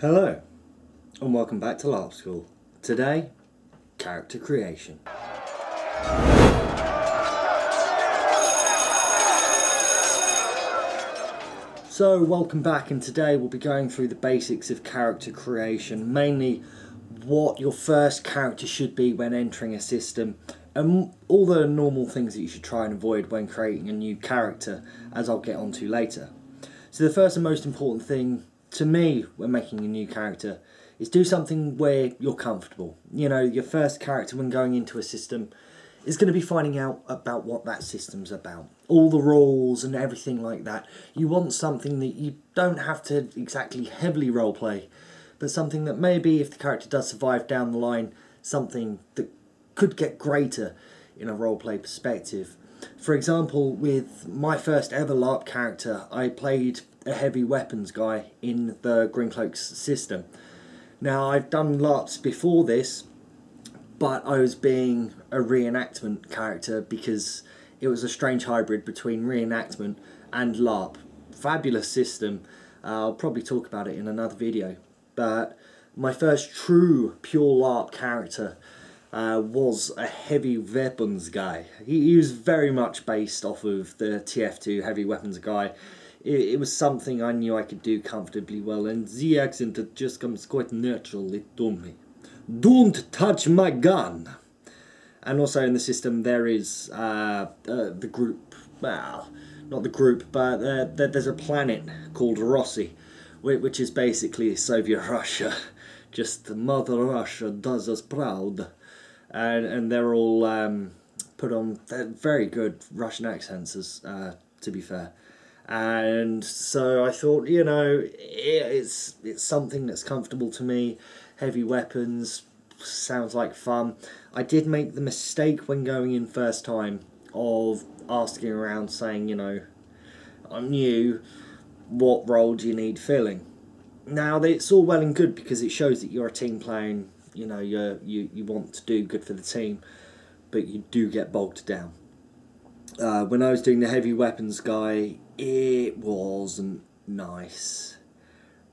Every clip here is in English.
Hello, and welcome back to Larp School. Today, character creation. So, welcome back, and today we'll be going through the basics of character creation, mainly what your first character should be when entering a system, and all the normal things that you should try and avoid when creating a new character, as I'll get onto later. So the first and most important thing to me when making a new character is do something where you're comfortable. You know, your first character when going into a system is going to be finding out about what that system's about. All the rules and everything like that. You want something that you don't have to exactly heavily roleplay, but something that maybe if the character does survive down the line, something that could get greater in a roleplay perspective. For example, with my first ever LARP character, I played a heavy weapons guy in the Greencloaks system. Now, I've done LARPs before this, but I was being a reenactment character because it was a strange hybrid between reenactment and LARP. Fabulous system. I'll probably talk about it in another video. But my first true pure LARP character was a heavy weapons guy. He was very much based off of the TF2 heavy weapons guy. It was something I knew I could do comfortably well, and the accent just comes quite naturally to me. Don't touch my gun! And also in the system there is the group, well, not the group, but there's a planet called Rossi, which is basically Soviet Russia. Just Mother Russia does us proud. And they're all put on very good Russian accents, to be fair. And so I thought, you know, it's something that's comfortable to me. Heavy weapons sounds like fun. I did make the mistake when going in first time of asking around, saying, you know, I'm new, what role do you need filling? Now, it's all well and good because it shows that you're a team player and, you know, you want to do good for the team, but you do get bogged down. When I was doing the heavy weapons guy, it wasn't nice.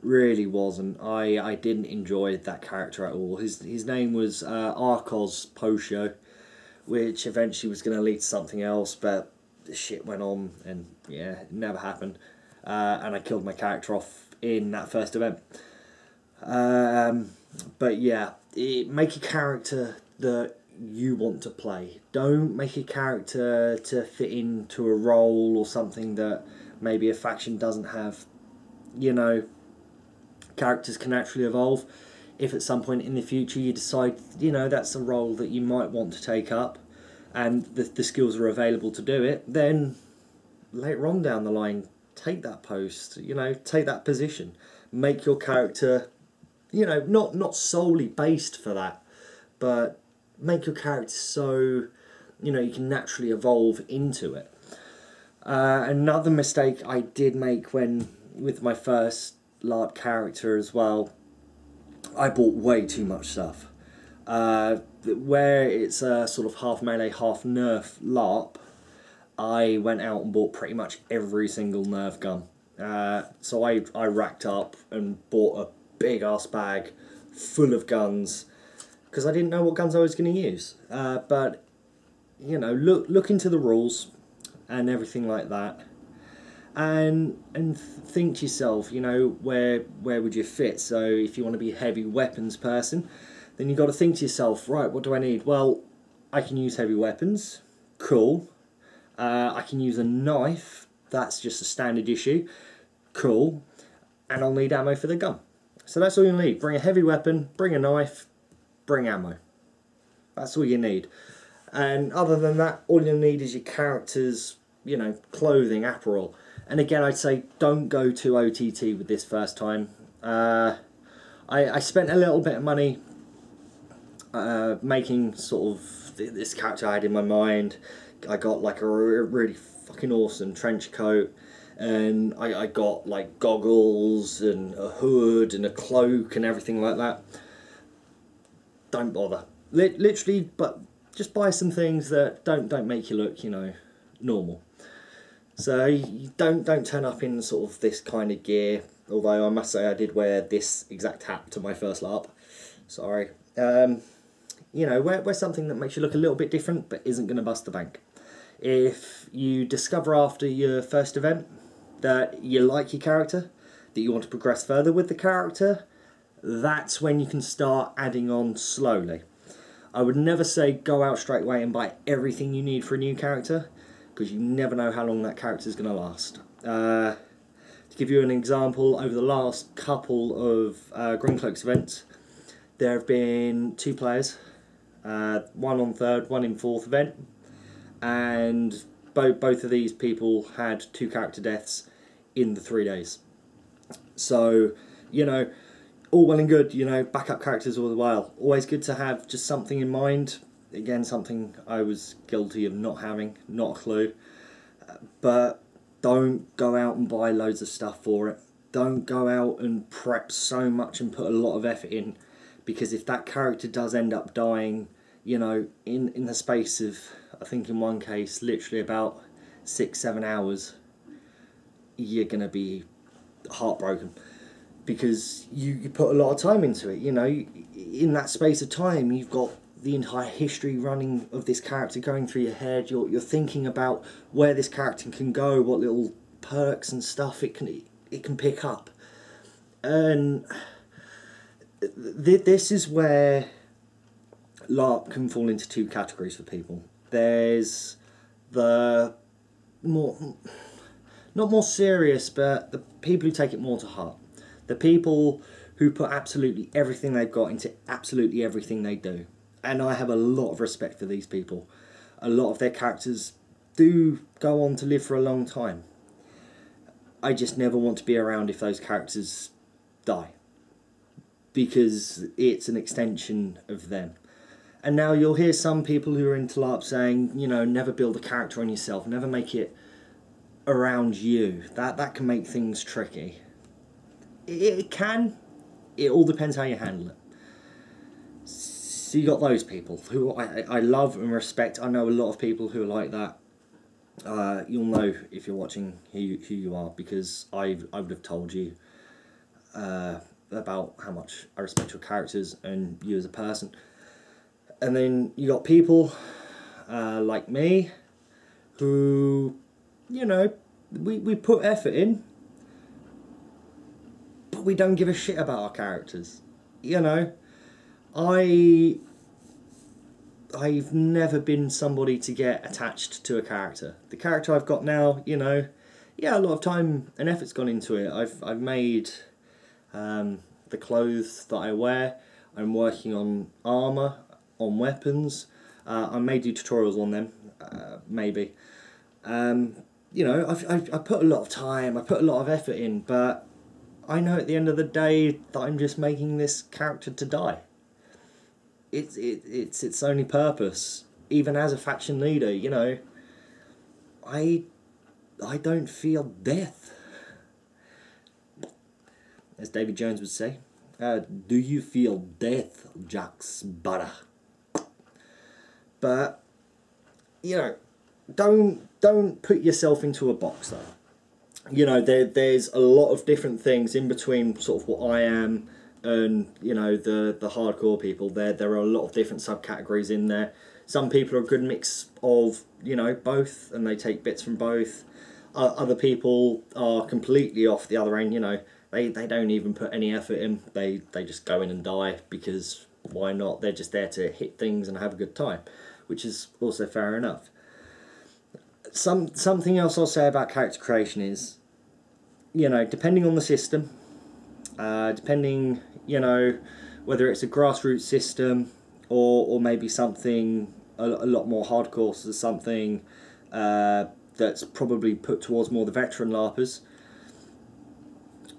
Really wasn't. I didn't enjoy that character at all. His name was Arcos Pocio, which eventually was going to lead to something else, but the shit went on, and yeah, it never happened. And I killed my character off in that first event. But yeah, make a character that you want to play. Don't make a character to fit into a role or something that maybe a faction doesn't have. You know, characters can naturally evolve. If at some point in the future you decide, you know, that's a role that you might want to take up and the skills are available to do it, then later on down the line, take that post, you know, take that position. Make your character, you know, not solely based for that, but make your character so, you know, you can naturally evolve into it. Another mistake I did make with my first LARP character as well, I bought way too much stuff. Where it's a sort of half melee, half nerf LARP, I went out and bought pretty much every single nerf gun. So I racked up and bought a big ass bag full of guns because I didn't know what guns I was going to use. But you know, look into the rules and everything like that, and think to yourself, you know, where would you fit? So if you want to be a heavy weapons person, then you've got to think to yourself, right, what do I need? Well, I can use heavy weapons, cool. I can use a knife, that's just a standard issue, cool. And I'll need ammo for the gun. So that's all you need. Bring a heavy weapon, bring a knife, bring ammo. That's all you need. And other than that, all you need is your character's, you know, clothing, apparel. And again, I'd say don't go too OTT with this first time. I spent a little bit of money making sort of this character I had in my mind. I got like a really fucking awesome trench coat, and I got like goggles and a hood and a cloak and everything like that. Don't bother. Literally, but just buy some things that don't make you look, you know, normal. So you don't turn up in sort of this kind of gear. although I must say I did wear this exact hat to my first LARP. Sorry. You know, wear something that makes you look a little bit different but isn't going to bust the bank. If you discover after your first event that you like your character, that you want to progress further with the character, that's when you can start adding on slowly. I would never say go out straight away and buy everything you need for a new character, because you never know how long that character is going to last. To give you an example, over the last couple of Greencloaks events, there have been 2 players, one on 3rd, one in 4th event, and both of these people had 2 character deaths in the 3 days. So, you know, all well and good, you know, backup characters all the while. Always good to have just something in mind. Again, something I was guilty of not having, not a clue. But don't go out and buy loads of stuff for it. Don't go out and prep so much and put a lot of effort in, because if that character does end up dying, you know, in the space of, I think in one case, literally about 6-7 hours, you're going to be heartbroken. Because you put a lot of time into it, you know, in that space of time you've got the entire history running of this character going through your head. You're thinking about where this character can go, what little perks and stuff it can pick up. And this is where LARP can fall into 2 categories for people. There's the more, not more serious, but the people who take it more to heart. The people who put absolutely everything they've got into absolutely everything they do. And I have a lot of respect for these people. A lot of their characters do go on to live for a long time. I just never want to be around if those characters die, because it's an extension of them. And now you'll hear some people who are into LARP saying, you know, never build a character on yourself, never make it around you. That can make things tricky. It can. It all depends how you handle it. So you got those people who I love and respect. I know a lot of people who are like that. You'll know if you're watching who you are, because I would have told you about how much I respect your characters and you as a person. And then you got people like me who, you know, we put effort in, but we don't give a shit about our characters. You know, I've never been somebody to get attached to a character. The character I've got now, you know, yeah, a lot of time and effort's gone into it. I've made the clothes that I wear. I'm working on armour, on weapons. I may do tutorials on them, maybe. You know, I put a lot of time, I put a lot of effort in, but I know at the end of the day that I'm just making this character to die. It's its only purpose. Even as a faction leader, you know, I don't feel death. As David Jones would say, do you feel death, Jack's butter? But, you know, don't put yourself into a box though. You know, there's a lot of different things in between sort of what I am and, you know, the hardcore people. There are a lot of different subcategories in there. Some people are a good mix of, you know, both, and they take bits from both. Other people are completely off the other end, you know. They don't even put any effort in. They just go in and die, because why not? They're just there to hit things and have a good time, which is also fair enough. Something else I'll say about character creation is, you know, depending on the system, depending, you know, whether it's a grassroots system or maybe something a lot more hardcore, so something that's probably put towards more the veteran LARPers,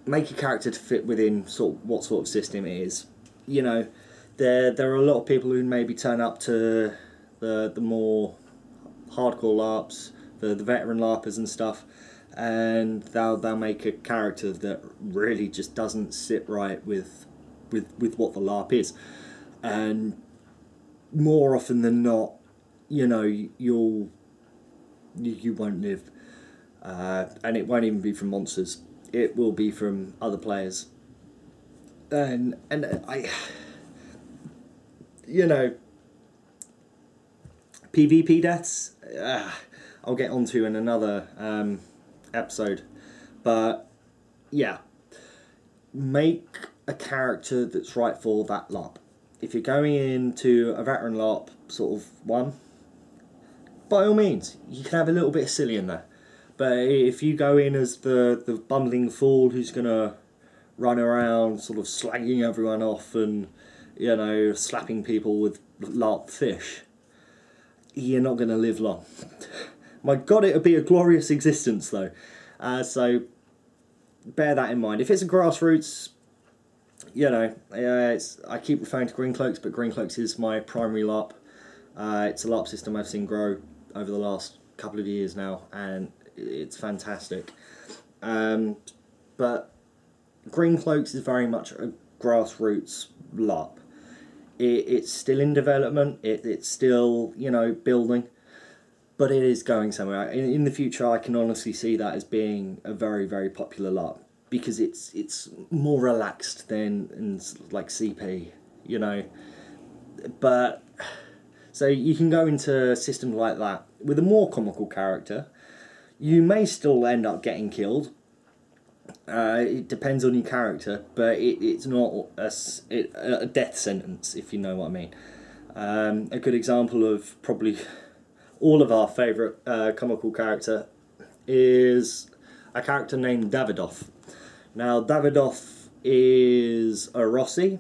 make a character to fit within what sort of system it is. You know, there are a lot of people who maybe turn up to the more hardcore LARPs, the veteran LARPers and stuff, and they'll make a character that really just doesn't sit right with what the LARP is. And more often than not, you know, you won't live, and it won't even be from monsters. it will be from other players. And I, you know, PvP deaths, I'll get onto in another episode. But yeah, make a character that's right for that LARP. If you're going into a veteran LARP sort of one, by all means, you can have a little bit of silly in there. But if you go in as the bumbling fool who's going to run around sort of slagging everyone off and, you know, slapping people with LARP fish, you're not going to live long. My God, it'll be a glorious existence though. So bear that in mind. If it's a grassroots, you know, I keep referring to Green Cloaks, but Green Cloaks is my primary LARP. It's a LARP system I've seen grow over the last couple of years now, and it's fantastic. But Green Cloaks is very much a grassroots LARP. It's still in development, it's still, you know, building, but it is going somewhere. In the future, I can honestly see that as being a very, very popular LARP, because it's more relaxed than like CP, you know. But so you can go into systems like that with a more comical character. You may still end up getting killed. It depends on your character, but it's not a death sentence, if you know what I mean. A good example of probably all of our favourite comical character is a character named Davidoff. Now, Davidoff is a Rossi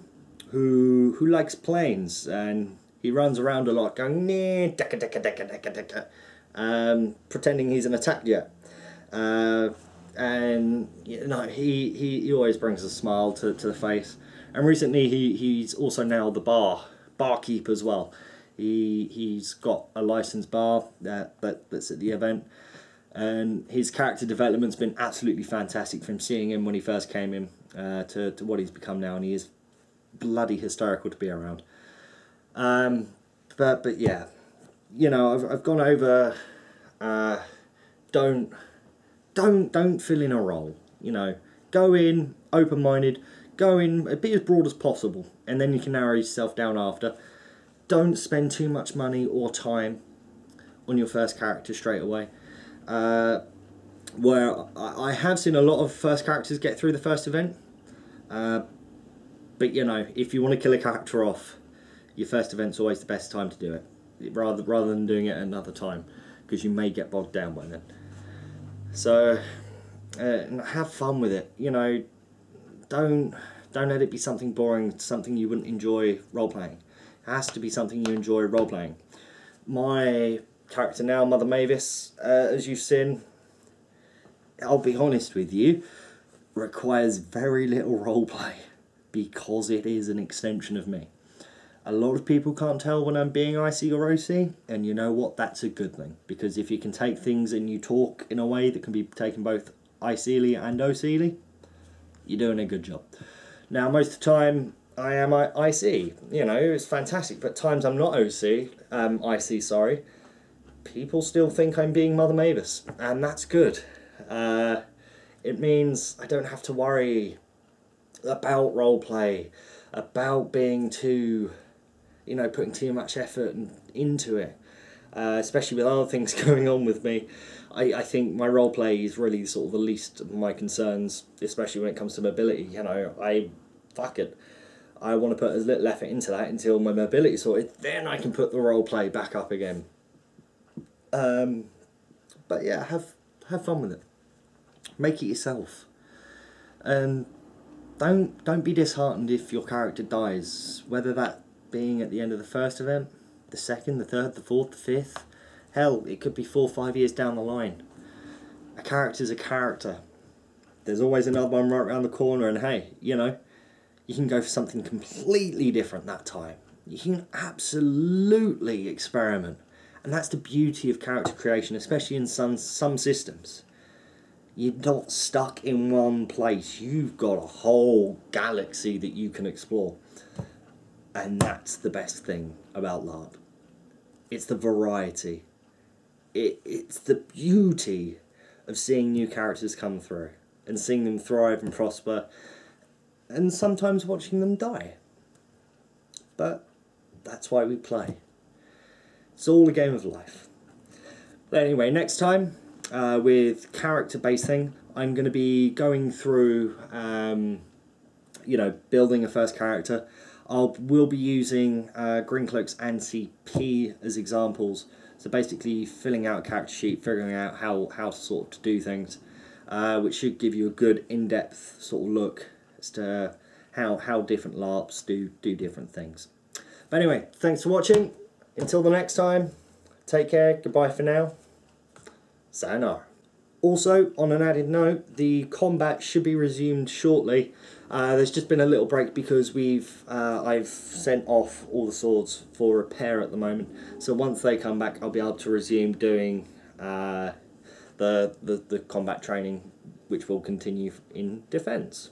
who likes planes, and he runs around a lot going "Nee, decka, decka, decka, decka, decka," pretending he's an attack jet. And you know, he always brings a smile to the face. And recently he's also now the barkeep as well. He's got a licensed bar that's at the event, and his character development's been absolutely fantastic from seeing him when he first came in to what he's become now, and he is bloody hysterical to be around. But yeah, you know, I've gone over. Don't fill in a role. You know, go in open-minded. Go in, be as broad as possible, and then you can narrow yourself down after. Don't spend too much money or time on your first character straight away. Where I have seen a lot of first characters get through the first event, but you know, if you want to kill a character off, your first event's always the best time to do it, rather than doing it another time, because you may get bogged down by then. So have fun with it. You know, don't let it be something boring, something you wouldn't enjoy role-playing. It has to be something you enjoy role-playing. My character now, Mother Mavis, as you've seen, I'll be honest with you, requires very little roleplay because it is an extension of me. A lot of people can't tell when I'm being icy or OC, and you know what, that's a good thing, because if you can take things and you talk in a way that can be taken both icily and OCly, you're doing a good job. Now, most of the time I am IC, you know, it's fantastic, but times I'm not IC, sorry, people still think I'm being Mother Mavis, and that's good. It means I don't have to worry about roleplay, about being too, you know, putting too much effort into it, especially with other things going on with me. I think my roleplay is really sort of the least of my concerns, especially when it comes to mobility. You know, fuck it. I want to put as little effort into that until my mobility is sorted, then I can put the roleplay back up again. But yeah, have fun with it. Make it yourself. And don't be disheartened if your character dies, whether that being at the end of the first event, the second, the third, the fourth, the fifth. Hell, it could be 4 or 5 years down the line. A character's a character. There's always another one right around the corner, and hey, you know, you can go for something completely different that time. You can absolutely experiment. And that's the beauty of character creation, especially in some systems. You're not stuck in one place. You've got a whole galaxy that you can explore. And that's the best thing about LARP. It's the variety. It's the beauty of seeing new characters come through. and seeing them thrive and prosper, and sometimes watching them die. But that's why we play. It's all a game of life. But anyway, next time, with character-based thing, I'm going to be going through, you know, building a first character. We'll be using Greencloak's NCP as examples. So basically filling out a character sheet, figuring out how to sort of do things, which should give you a good in-depth sort of look as to how different LARPs do different things. But anyway, thanks for watching. Until the next time, take care, goodbye for now. Sayonara. Also, on an added note, the combat should be resumed shortly. There's just been a little break because I've sent off all the swords for repair at the moment. So once they come back, I'll be able to resume doing the combat training, which will continue in defence.